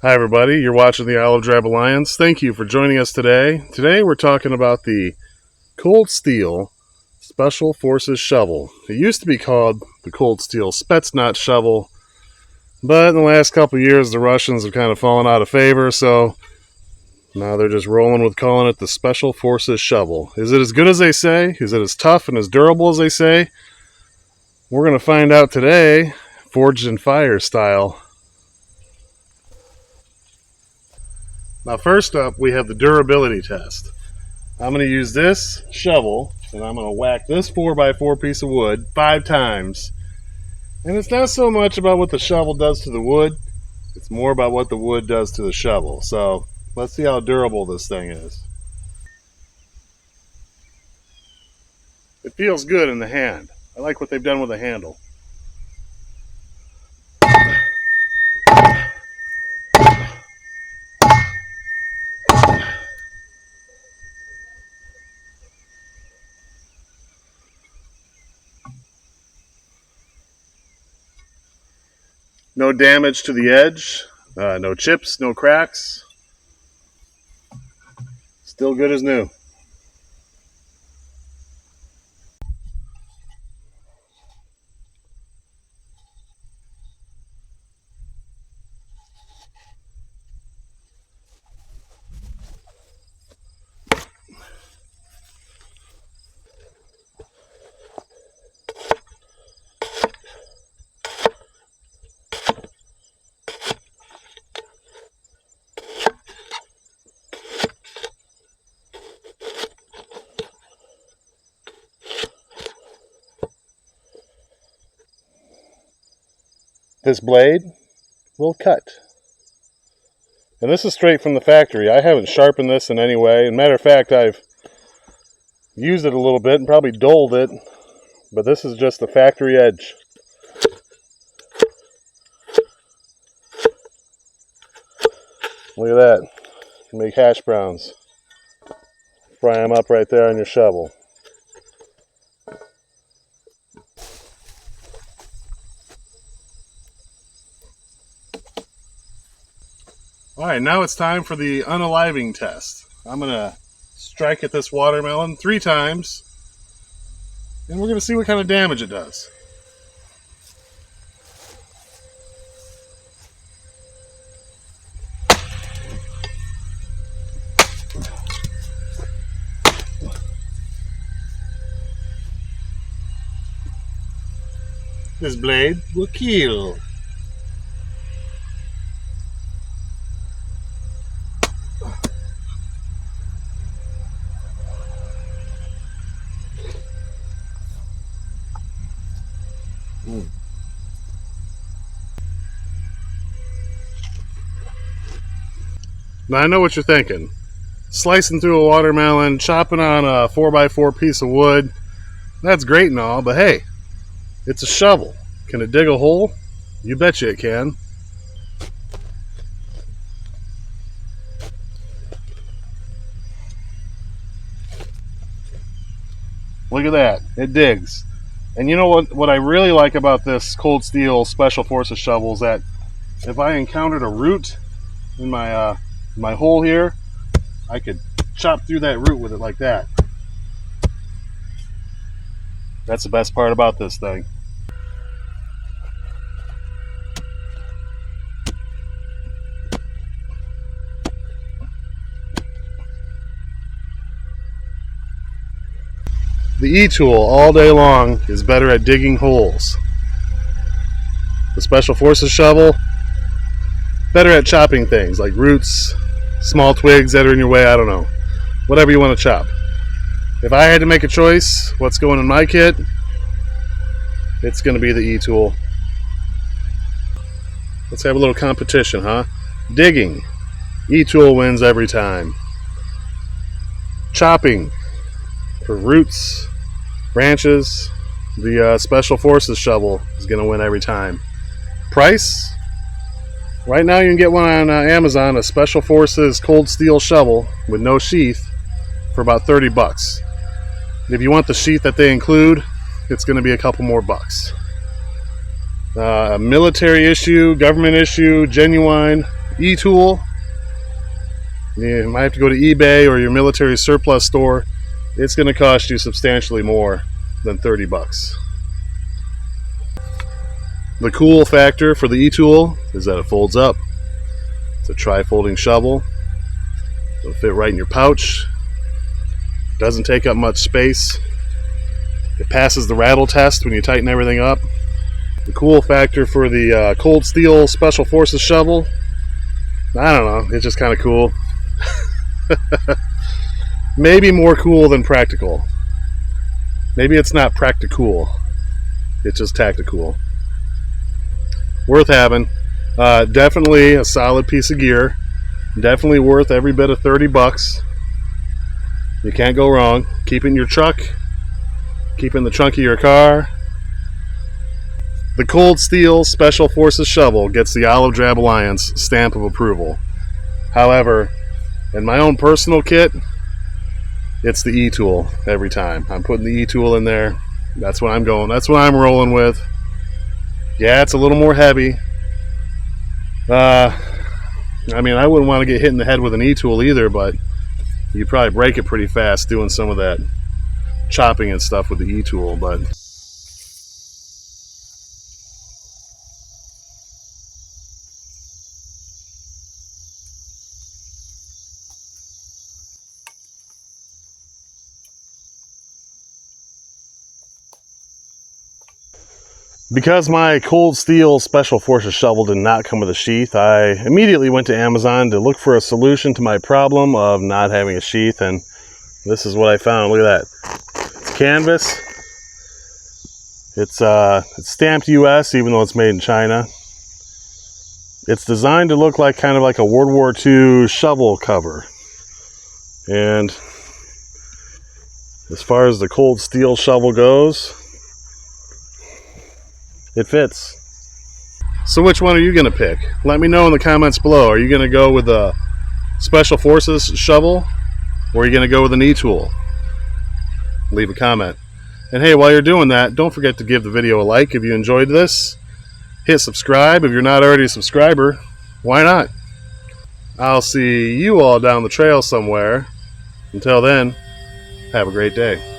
Hi everybody, you're watching the Olive Drive Alliance. Thank you for joining us today. Today we're talking about the Cold Steel Special Forces Shovel. It used to be called the Cold Steel Spetznaz Shovel, but in the last couple of years the Russians have kind of fallen out of favor, so now they're just rolling with calling it the Special Forces Shovel. Is it as good as they say? Is it as tough and as durable as they say? We're going to find out today, forged in fire style. Now first up, we have the durability test. I'm going to use this shovel, and I'm going to whack this 4x4 piece of wood 5 times. And it's not so much about what the shovel does to the wood, it's more about what the wood does to the shovel. So let's see how durable this thing is. It feels good in the hand. I like what they've done with the handle. No damage to the edge, no chips, no cracks. Still good as new. This blade will cut. And this is straight from the factory. I haven't sharpened this in any way. As a matter of fact, I've used it a little bit and probably dulled it, but this is just the factory edge. Look at that. You make hash browns. Fry them up right there on your shovel. Alright, now it's time for the unaliving test. I'm going to strike at this watermelon 3 times, and we're going to see what kind of damage it does. This blade will kill. Now I know what you're thinking. Slicing through a watermelon, chopping on a 4x4 piece of wood, that's great and all, but hey, it's a shovel. Can it dig a hole? You betcha it can. Look at that, it digs. And you know what I really like about this Cold Steel Special Forces shovel is that if I encountered a root in my hole here, I could chop through that root with it like that. That's the best part about this thing. The E-tool all day long is better at digging holes. The Special Forces shovel, better at chopping things like roots, small twigs that are in your way, I don't know. Whatever you want to chop. If I had to make a choice, what's going in my kit, it's going to be the E-tool. Let's have a little competition, huh? Digging. E-tool wins every time. Chopping. For roots, branches, the Special Forces shovel is going to win every time. Price? Right now you can get one on Amazon, a Special Forces Cold Steel shovel with no sheath for about 30 bucks. If you want the sheath that they include, it's going to be a couple more bucks. Military issue, government issue, genuine, e-tool, you might have to go to eBay or your military surplus store. It's going to cost you substantially more than 30 bucks. The cool factor for the e-tool is that it folds up. It's a tri-folding shovel. It'll fit right in your pouch. Doesn't take up much space. It passes the rattle test when you tighten everything up. The cool factor for the Cold Steel Special Forces shovel, I don't know, it's just kind of cool. Maybe more cool than practical. Maybe it's not practical, it's just tactical. Worth having. Definitely a solid piece of gear. Definitely worth every bit of 30 bucks. You can't go wrong. Keep it in your truck. Keep it in the trunk of your car. The Cold Steel Special Forces shovel gets the Olive Drab Alliance stamp of approval. However, in my own personal kit, it's the e-tool every time. I'm putting the e-tool in there. That's what I'm going. That's what I'm rolling with. Yeah, it's a little more heavy. I mean, I wouldn't want to get hit in the head with an e-tool either, but you'd probably break it pretty fast doing some of that chopping and stuff with the e-tool. But because my Cold Steel Special Forces shovel did not come with a sheath, I immediately went to Amazon to look for a solution to my problem of not having a sheath, and this is what I found. Look at that. It's canvas. It's stamped US, even though it's made in China. It's designed to look like kind of like a World War II shovel cover. And as far as the Cold Steel shovel goes, it fits. So which one are you going to pick? Let me know in the comments below. Are you going to go with a Special Forces shovel, or are you going to go with an e-tool? Leave a comment. And hey, while you're doing that, don't forget to give the video a like if you enjoyed this. Hit subscribe if you're not already a subscriber. Why not? I'll see you all down the trail somewhere. Until then, have a great day.